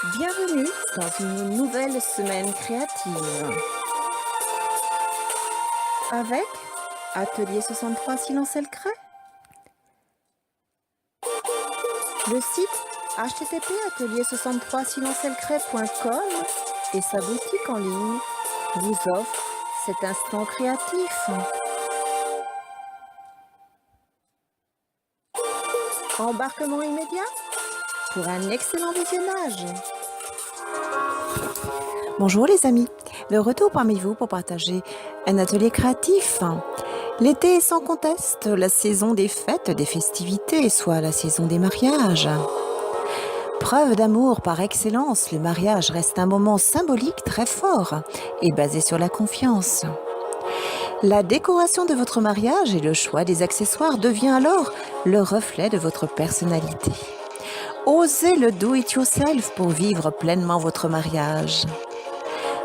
Bienvenue dans une nouvelle semaine créative avec Atelier 63 Silence et le Creux. Le site http atelier63silencelcret.com et sa boutique en ligne vous offrent cet instant créatif. Embarquement immédiat pour un excellent visionnage. Bonjour les amis, de retour parmi vous pour partager un atelier créatif. L'été est sans conteste la saison des fêtes, des festivités, soit la saison des mariages. Preuve d'amour par excellence, le mariage reste un moment symbolique très fort et basé sur la confiance. La décoration de votre mariage et le choix des accessoires devient alors le reflet de votre personnalité. Osez le do-it-yourself pour vivre pleinement votre mariage.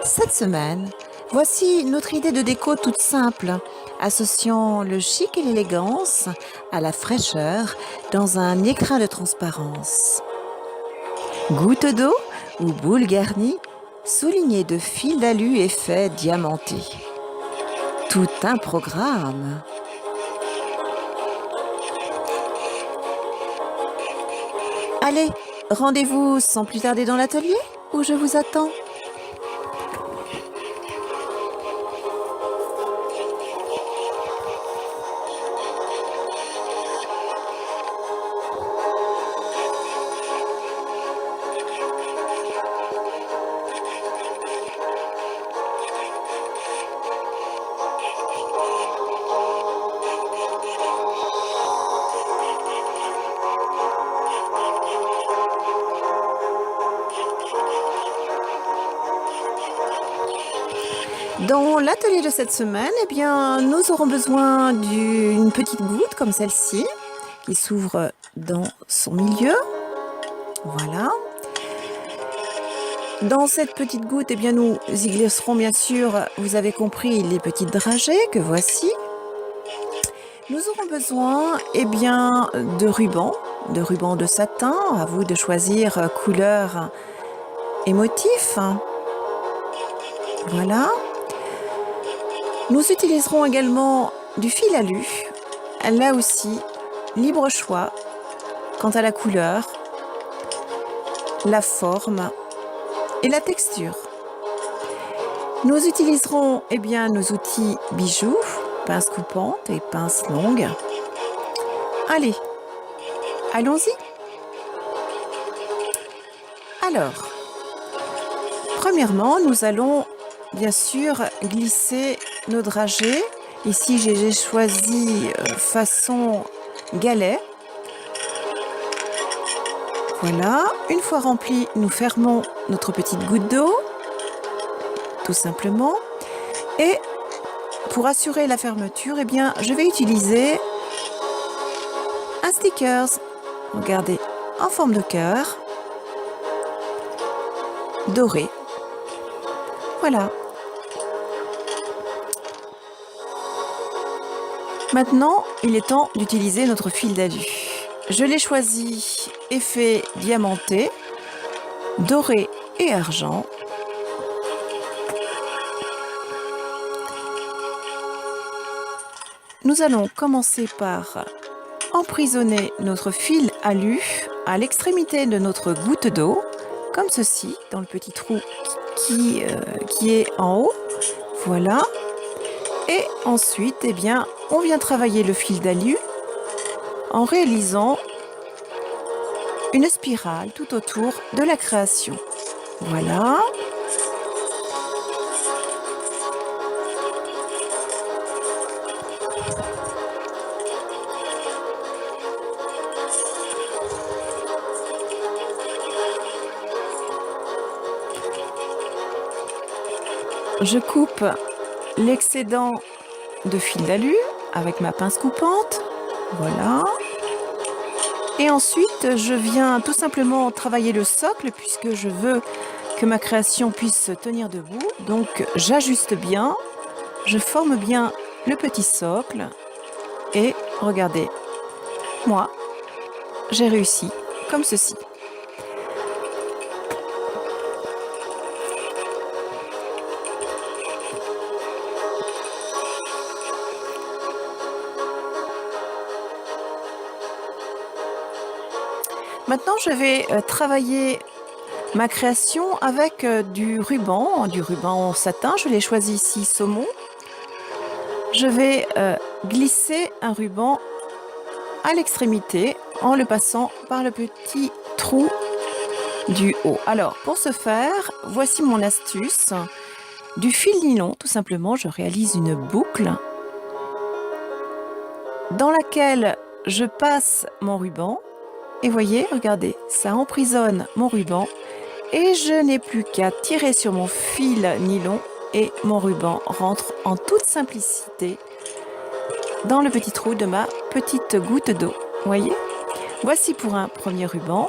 Cette semaine, voici notre idée de déco toute simple, associant le chic et l'élégance à la fraîcheur dans un écrin de transparence. Goutte d'eau ou boule garnie, soulignée de fils d'alu effet diamanté. Tout un programme. Allez, rendez-vous sans plus tarder dans l'atelier où je vous attends. Dans l'atelier de cette semaine, eh bien, nous aurons besoin d'une petite goutte comme celle-ci qui s'ouvre dans son milieu. Voilà. Dans cette petite goutte, eh bien, nous y glisserons bien sûr, vous avez compris, les petites dragées que voici. Nous aurons besoin eh bien, de ruban de satin. À vous de choisir couleur et motif. Voilà. Nous utiliserons également du fil alu. Là aussi, libre choix quant à la couleur, la forme et la texture. Nous utiliserons eh bien, nos outils bijoux, pince coupante et pince longue. Allez, allons-y. Alors, premièrement, nous allons bien sûr glisser nos dragées. Ici, j'ai choisi façon galet. Voilà, une fois rempli, nous fermons notre petite goutte d'eau, tout simplement. Et pour assurer la fermeture, eh bien, je vais utiliser un sticker. Regardez, en forme de cœur, doré. Voilà. Maintenant, il est temps d'utiliser notre fil d'alu. Je l'ai choisi effet diamanté, doré et argent. Nous allons commencer par emprisonner notre fil alu à l'extrémité de notre goutte d'eau, comme ceci, dans le petit trou qui est en haut. Voilà. Et ensuite, eh bien, on vient travailler le fil d'alu en réalisant une spirale tout autour de la création. Voilà. Je coupe l'excédent de fil d'alu avec ma pince coupante. Voilà. Et ensuite, je viens tout simplement travailler le socle puisque je veux que ma création puisse se tenir debout. Donc, j'ajuste bien, je forme bien le petit socle et regardez, moi, j'ai réussi comme ceci. Maintenant, je vais travailler ma création avec du ruban en satin. Je l'ai choisi ici saumon. Je vais glisser un ruban à l'extrémité en le passant par le petit trou du haut. Alors, pour ce faire, voici mon astuce. Du fil nylon, tout simplement, je réalise une boucle dans laquelle je passe mon ruban. Et voyez, regardez, ça emprisonne mon ruban et je n'ai plus qu'à tirer sur mon fil nylon et mon ruban rentre en toute simplicité dans le petit trou de ma petite goutte d'eau. Voyez, voici pour un premier ruban.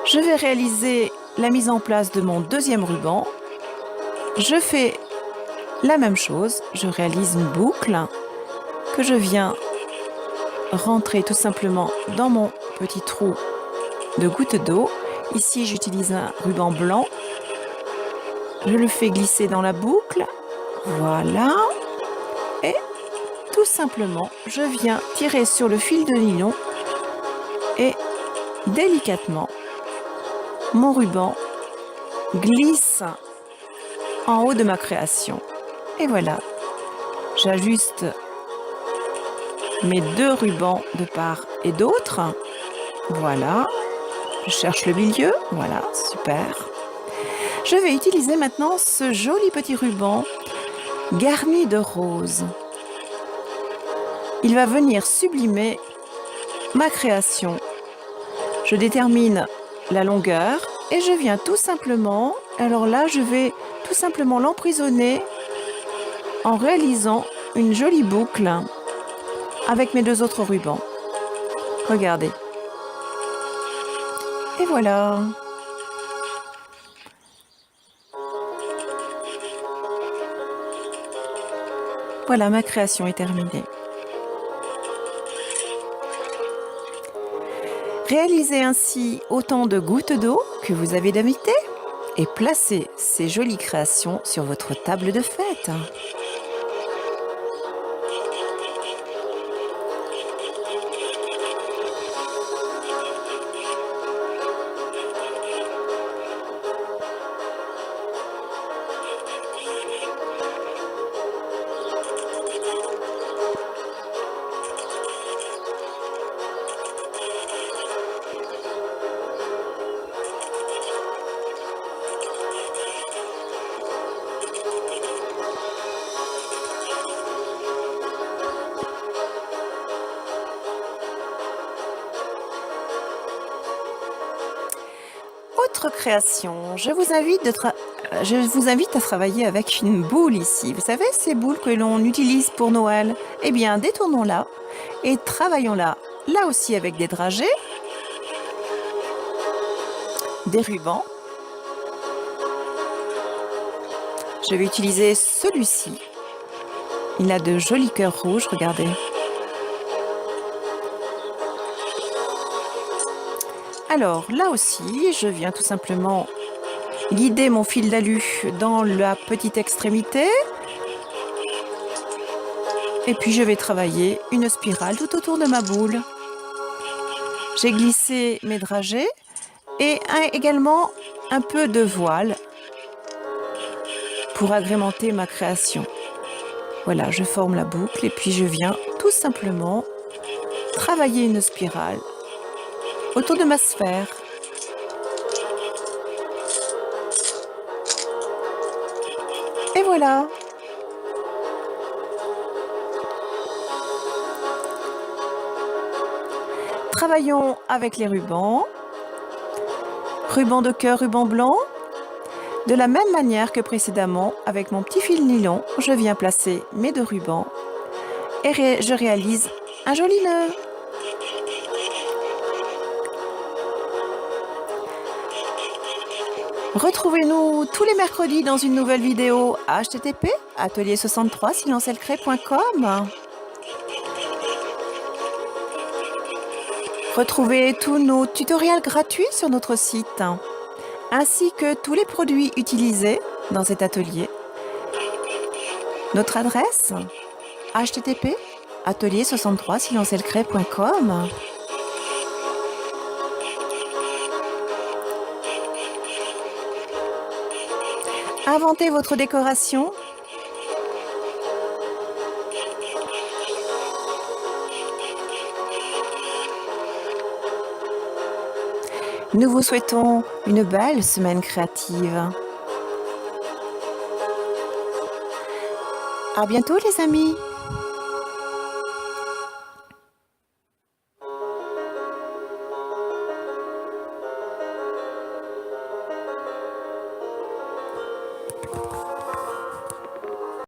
Je vais réaliser la mise en place de mon deuxième ruban. Je fais la même chose, je réalise une boucle que je viens rentrer tout simplement dans mon petit trou de goutte d'eau. Ici, j'utilise un ruban blanc. Je le fais glisser dans la boucle. Voilà. Et tout simplement, je viens tirer sur le fil de nylon et délicatement, mon ruban glisse en haut de ma création. Et voilà, j'ajuste mes deux rubans de part et d'autre. Voilà, je cherche le milieu. Voilà, super. Je vais utiliser maintenant ce joli petit ruban garni de roses. Il va venir sublimer ma création. Je détermine la longueur et je viens tout simplement, alors là je vais tout simplement l'emprisonner en réalisant une jolie boucle avec mes deux autres rubans. Regardez. Et voilà. Voilà, ma création est terminée. Réalisez ainsi autant de gouttes d'eau que vous avez d'invités et placez ces jolies créations sur votre table de fête. Autre création, je vous invite à travailler avec une boule ici. Vous savez, ces boules que l'on utilise pour Noël? Eh bien, détournons-la et travaillons-la là aussi avec des dragées, des rubans. Je vais utiliser celui-ci. Il a de jolis cœurs rouges, regardez. Alors, là aussi, je viens tout simplement guider mon fil d'alu dans la petite extrémité. Et puis, je vais travailler une spirale tout autour de ma boule. J'ai glissé mes dragées et également un peu de voile pour agrémenter ma création. Voilà, je forme la boucle et puis je viens tout simplement travailler une spirale autour de ma sphère. Et voilà. Travaillons avec les rubans. Ruban de cœur, ruban blanc. De la même manière que précédemment, avec mon petit fil nylon, je viens placer mes deux rubans et je réalise un joli nœud. Retrouvez-nous tous les mercredis dans une nouvelle vidéo http://atelier63silencelcré.com. Retrouvez tous nos tutoriels gratuits sur notre site, ainsi que tous les produits utilisés dans cet atelier. Notre adresse http://atelier63silencelcré.com. Inventez votre décoration. Nous vous souhaitons une belle semaine créative. À bientôt les amis!